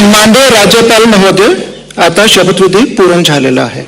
माननीय राज्यपाल महोदय, आता शपथविधी पूर्ण झालेला आहे.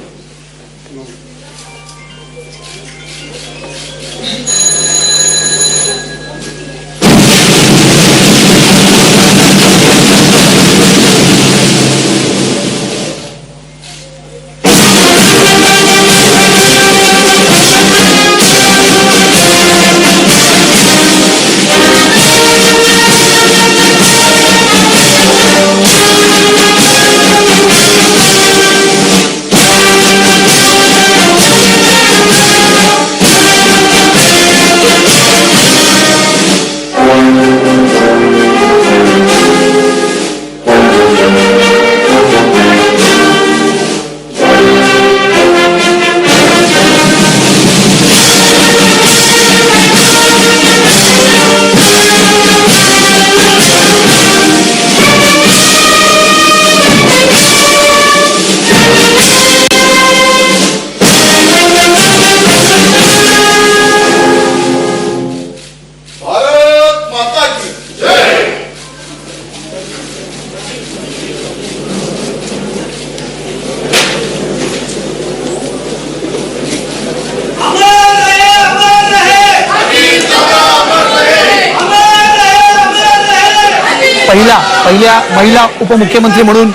पहिल्या महिला उपमुख्यमंत्री म्हणून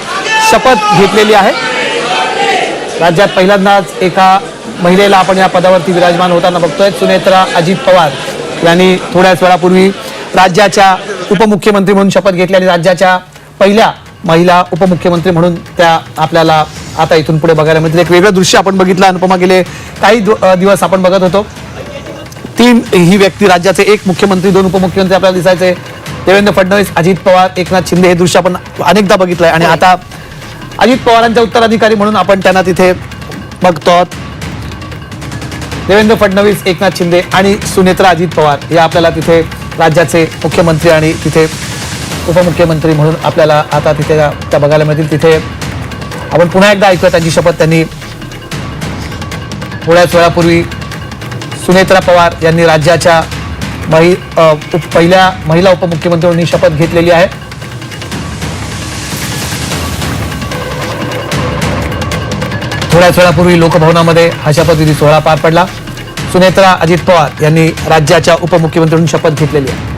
शपथ घेतलेली आहे. राज्यात पहिल्यांदाच एका महिलेला आपण या पदावरती विराजमान होताना बघतोय. सुनेत्रा अजित पवार यांनी थोड्याच वेळापूर्वी राज्याच्या उपमुख्यमंत्री म्हणून शपथ घेतली आणि राज्याच्या पहिल्या महिला उपमुख्यमंत्री म्हणून त्या आपल्याला आता इथून पुढे बघायला मिळतील. एक वेगळं दृश्य आपण बघितलं. अनुपमा, गेले काही दिवस आपण बघत होतो तीन ही व्यक्ती, राज्याचे एक मुख्यमंत्री, दोन उपमुख्यमंत्री आपल्याला दिसायचे. देवेंद्र फडणवीस, अजित पवार, एकनाथ शिंदे. हे दृश्य आपण अनेकदा बघितलंय आणि आता अजित पवारांच्या उत्तराधिकारी म्हणून आपण त्यांना तिथे बघतो. देवेंद्र फडणवीस, एकनाथ शिंदे आणि सुनेत्रा अजित पवार हे आपल्याला तिथे राज्याचे मुख्यमंत्री आणि तिथे उपमुख्यमंत्री म्हणून आपल्याला आता तिथे त्या बघायला मिळतील. तिथे आपण पुन्हा एकदा ऐकूया त्यांची शपथ. त्यांनी थोड्याच वेळापूर्वी सुनेत्रा पवार यांनी राज्याच्या पहिल्या महिला उपमुख्यमंत्री म्हणून शपथ घेतलेली आहे. थोड्याच वेळापूर्वी लोकभवनामध्ये हा शपथविधी सोहळा पार पडला. सुनेत्रा अजित पवार यांनी राज्याच्या उपमुख्यमंत्री म्हणून शपथ घेतलेली आहे.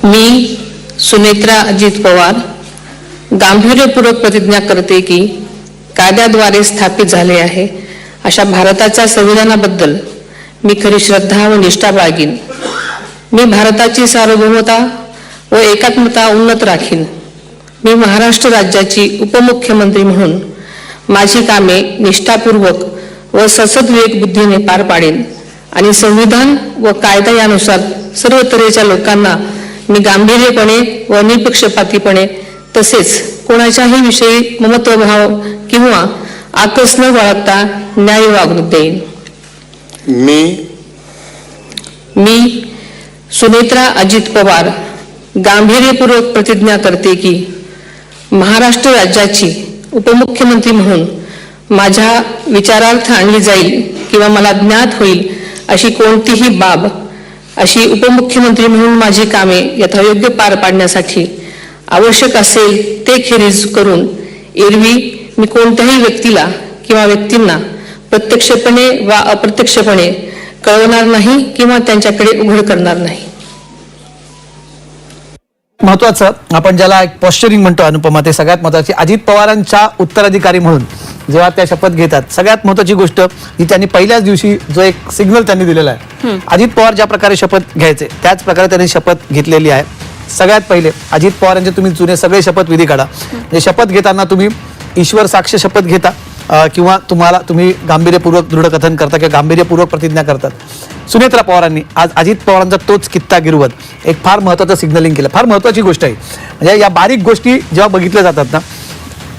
मी सुनेत्रा अजित पवार गांभीर्यपूर्वक प्रतिज्ञा करते की कायद्याद्वारे स्थापित झाले आहे अशा भारताच्या संविधानाबद्दल मी खरी श्रद्धा व निष्ठा बाळगीन. मी भारताची सार्वभौमता व एकात्मता उन्नत राखीन. मी महाराष्ट्र राज्याची उपमुख्यमंत्री म्हणून माझी कामे निष्ठापूर्वक व ससद्विवेक बुद्धीने पार पाडेन आणि संविधान व कायदा यानुसार सर्व तऱ्हेच्या लोकांना मी गांभीर्यपणे व निपक्षपातीपणे तसेच कोणाच्याही विषयी ममत्वभाव किंवा आकस न बाळगता न्याय वागणूक देईन. मी सुनेत्रा अजित पवार गांभीर्यपूर्वक प्रतिज्ञा करते की महाराष्ट्र राज्याची उपमुख्यमंत्री म्हणून माझ्या विचारार्थ आणली जाईल किंवा मला ज्ञात होईल अशी कोणतीही बाब, अशी उपमुख्यमंत्री म्हणून माझी कामे यथायोग्य पार पाडण्यासाठी आवश्यक असेल ते खेरीज करून एरवी मी कोणत्याही व्यक्तीला किंवा व्यक्तींना प्रत्यक्षपणे वा अप्रत्यक्षपणे कळवणार नाही किंवा त्यांच्याकडे उघड करणार नाही. महत्वाचं आपण ज्याला एक पॉस्चरिंग म्हणतो अनुपमा, ते सगळ्यात महत्वाची. अजित पवारांच्या उत्तराधिकारी म्हणून जेव्हा त्या शपथ घेतात, सगळ्यात महत्वाची गोष्ट ही त्यांनी पहिल्याच दिवशी जो एक सिग्नल त्यांनी दिलेला आहे. अजित पवार ज्या प्रकारे शपथ घ्यायचे त्याच प्रकारे त्यांनी शपथ घेतलेली आहे. सगळ्यात पहिले अजित पवारांचे तुम्ही जुने सगळे शपथविधी काढा. म्हणजे शपथ घेताना तुम्ही ईश्वर साक्ष शपथ घेता किंवा तुम्ही गांभीर्यपूर्वक दृढकथन करता किंवा गांभीर्यपूर्वक प्रतिज्ञा करतात. सुनेत्रा पवारांनी आज अजित पवारांचा तोच कित्ता गिरवत एक फार महत्त्वाचं सिग्नलिंग केलं. फार महत्त्वाची गोष्ट आहे. म्हणजे या बारीक गोष्टी जेव्हा बघितल्या जातात ना,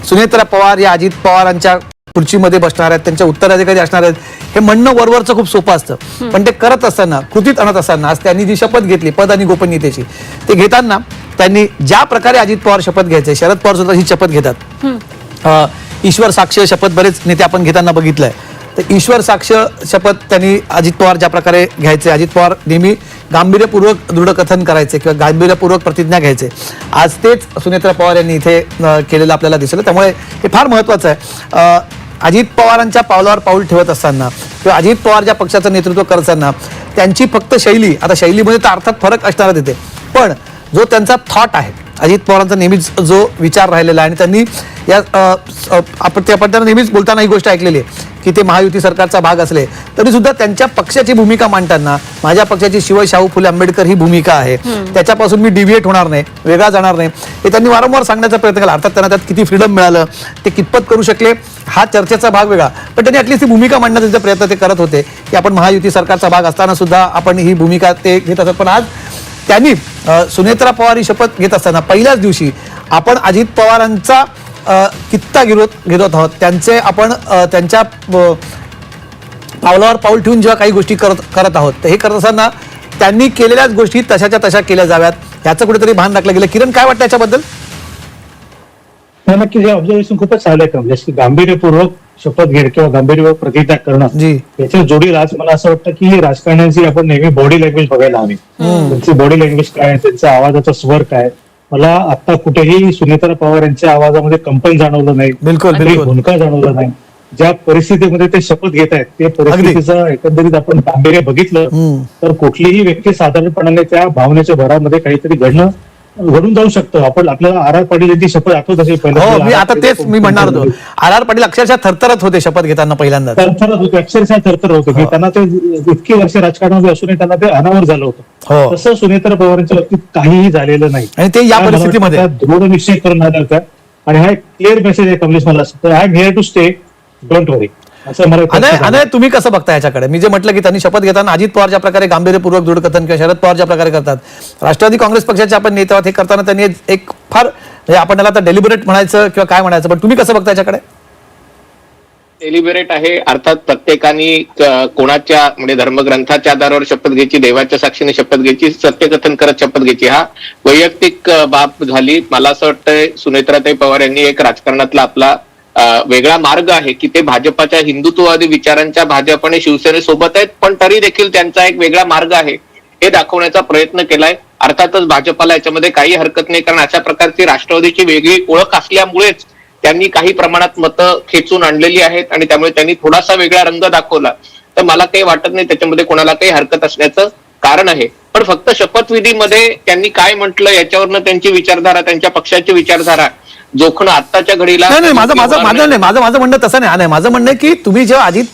सुनेत्रा पवार या अजित पवारांच्या खुर्चीमध्ये बसणार आहेत, त्यांच्या उत्तराधिकारी असणार आहेत, हे म्हणणं वरवरचं खूप सोपं असतं. पण ते करत असताना, कृतीत आणत असताना, आज त्यांनी जी शपथ घेतली पद आणि गोपनीयतेची, ते घेताना त्यांनी ज्या प्रकारे अजित पवार शपथ घ्यायचे, शरद पवार सुद्धा ही शपथ घेतात. ईश्वर साक्ष शपथ बरेच नेते आपण घेताना बघितलंय. तर ईश्वर साक्ष शपथ त्यांनी अजित पवार ज्या प्रकारे घ्यायचे, अजित पवार नेहमी गांभीर्यपूर्वक दृढकथन करायचे किंवा गांभीर्यपूर्वक प्रतिज्ञा घ्यायचे, आज तेच सुनेत्रा पवार यांनी इथे केलेलं आपल्याला दिसलं. त्यामुळे हे फार महत्वाचं आहे. अजित पवारांच्या पावलावर पाऊल ठेवत असताना किंवा अजित पवार ज्या पक्षाचं नेतृत्व करत असताना त्यांची फक्त शैली, आता शैलीमध्ये तर अर्थात फरक असणारच येते, पण जो त्यांचा थॉट आहे, अजित पवारांचा नेहमीच जो विचार राहिलेला आहे, आणि त्यांनी या आपण त्यांना नेहमीच बोलताना ही गोष्ट ऐकलेली आहे की ते महायुती सरकारचा भाग असले तरी सुद्धा त्यांच्या पक्षाची भूमिका मांडताना माझ्या पक्षाची शिव शाहू फुले आंबेडकर ही भूमिका आहे, त्याच्यापासून मी डिव्हिएट होणार नाही, वेगळा जाणार नाही, हे त्यांनी वारंवार सांगण्याचा प्रयत्न केला. अर्थात त्यांना त्यात किती फ्रीडम मिळालं, ते कितपत करू शकले, हा चर्चेचा भाग वेगळा, पण त्यांनी ॲटलिस्ट ही भूमिका मांडण्याचा प्रयत्न ते करत होते की आपण महायुती सरकारचा भाग असताना सुद्धा आपण ही भूमिका ते घेत असत. पण आज त्यांनी सुनेत्रा पवार ही शपथ घेत असताना पहिल्याच दिवशी आपण अजित पवारांचा कित्ता घेत आहोत, त्यांचे आपण त्यांच्या पावलावर पाऊल ठेवून जेव्हा काही गोष्टी करत आहोत, तर हे करत असताना त्यांनी केलेल्याच गोष्टी तशाच्या तशा केल्या जाव्यात, याचं कुठेतरी भान राखलं गेलं. किरण, काय वाटतं याच्याबद्दल? नक्की हे ऑब्झर्वेशन खूपच चांगलं आहे. जसं गांभीर्यपूर्वक शपथ घेणं किंवा गांभीर्यपूर्वक प्रतिज्ञा करणं, याच्या जोडीला आज मला असं वाटतं की राजकारण्यांची आपण नेहमी बॉडी लँग्वेज बघायला हवी. त्यांची बॉडी लँग्वेज काय, त्यांचा आवाजाचा स्वर काय. मला आता कुठेही सुनेत्रा पवार यांच्या आवाजामध्ये कंपन जाणवलं नाही, बिलकुल भूमिका जाणवला नाही. ज्या परिस्थितीमध्ये ते शपथ घेत आहेत, ते परिस्थितीचं एकंदरीत आपण गांभीर्य बघितलं तर कुठलीही व्यक्ती साधारणपणाने त्या भावनेच्या भरामध्ये काहीतरी घडून जाऊ शकतं. आपण आपल्याला आर पाटील यांची शपथ आठवत असेल पहिल्यांदा, मी आता तेच मी म्हणणार होतो, आर पाटील अक्षरशः थरथरत होते शपथ घेताना, पहिल्यांदा थरथरत होते, अक्षरशः थरथर होते. त्यांना ते इतकी वर्ष राजकारणामध्ये असूनही त्यांना ते अनावर झालं होतं. तसं सुनेत्रा पवारांच्या बाबतीत काहीही झालेलं नाही, आणि ते या परिस्थितीमध्ये दृढ निश्चय करून आल्या होत्या. आणि हा एक क्लिअर मेसेज आहे कमलेश मला, I am here to stay, don't worry, असं मला. तुम्ही कसं बघता याच्याकडे? मी जे म्हटलं की त्यांनी शपथ घेताना अजित पवार ज्या प्रकारे गांभीर्यपूर्वक दृढकथन किंवा शरद पवार ज्या प्रकारे करतात, राष्ट्रवादी काँग्रेस पक्षाचे आपण नेते आहोत, हे करताना त्यांनी एक फार आपण त्याला आता डेलिबरेट म्हणायचं किंवा काय म्हणायचं, पण तुम्ही कसं बघता याच्याकडे? डेलिबरेट आहे. अर्थात प्रत्येकाने कोणाच्या म्हणजे धर्मग्रंथाच्या आधारावर शपथ घ्यायची, देवाच्या साक्षीने शपथ घ्यायची, सत्यकथन करत शपथ घ्यायची, हा वैयक्तिक बाब झाली. मला असं वाटतंय सुनेत्राताई पवार यांनी एक राजकारणातला आपला वेगळा मार्ग आहे की ते भाजपाच्या हिंदुत्ववादी विचारांच्या भाजप आणि शिवसेनेसोबत आहेत, पण तरी देखील त्यांचा एक वेगळा मार्ग आहे हे दाखवण्याचा प्रयत्न केलाय. अर्थातच भाजपाला याच्यामध्ये काही हरकत नाही, कारण अशा प्रकारची राष्ट्रवादीची वेगळी ओळख असल्यामुळेच त्यांनी काही प्रमाणात मतं खेचून आणलेली आहेत आणि त्यामुळे त्यांनी थोडासा वेगळा रंग दाखवला. तर मला काही वाटत नाही त्याच्यामध्ये कोणाला काही हरकत असण्याचं कारण आहे. पण फक्त शपथविधीमध्ये त्यांनी काय म्हटलं याच्यावरनं त्यांची विचारधारा, त्यांच्या पक्षाची विचारधारा जोखणं आत्ताच्या घडीला माझं म्हणणं तसं नाही. माझं म्हणणं की तुम्ही जेव्हा अजित